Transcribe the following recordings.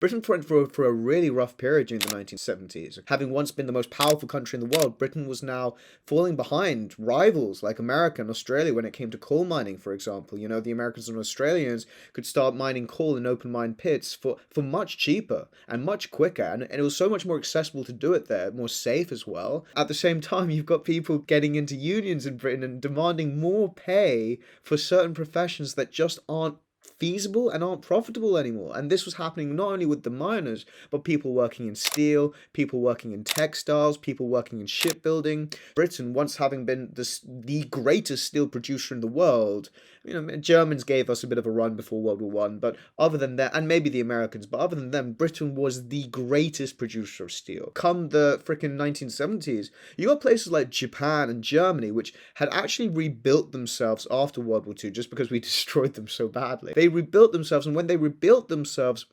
Britain went for a really rough period during the 1970s. Having once been the most powerful country in the world, Britain was now falling behind rivals like America and Australia when it came to coal mining, for example. You know, the Americans and Australians could start mining coal in open mine pits for much cheaper and much quicker, and it was so much more accessible to do it there, more safe as well. At the same time, you've got people getting into unions in Britain and demanding more pay for certain professions that just aren't feasible and aren't profitable anymore. And this was happening not only with the miners, but people working in steel, people working in textiles, people working in shipbuilding. Britain, once having been the greatest steel producer in the world, you know, Germans gave us a bit of a run before World War One, but other than that, and maybe the Americans, but other than them, Britain was the greatest producer of steel. Come the freaking 1970s, you got places like Japan and Germany, which had actually rebuilt themselves after World War Two, just because we destroyed them so badly. They rebuilt themselves, and when they rebuilt themselves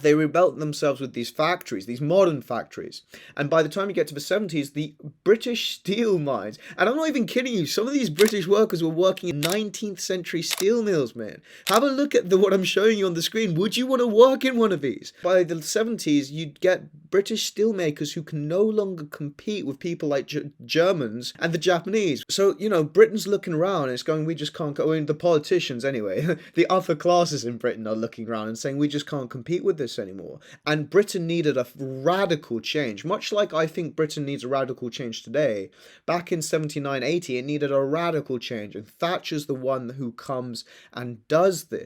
with these factories, these modern factories. And by the time you get to the 70s, the British steel mines, and I'm not even kidding you, some of these British workers were working in 19th century steel mills, man. Have a look at what I'm showing you on the screen. Would you want to work in one of these? By the 70s, you'd get British steelmakers who can no longer compete with people like Germans and the Japanese. So, you know, Britain's looking around and it's going, we just can't go. I mean, the politicians anyway, the upper classes in Britain are looking around and saying, we just can't compete with this anymore. And Britain needed a radical change, much like I think Britain needs a radical change today. Back in 79-80, it needed a radical change, and Thatcher's the one who comes and does this.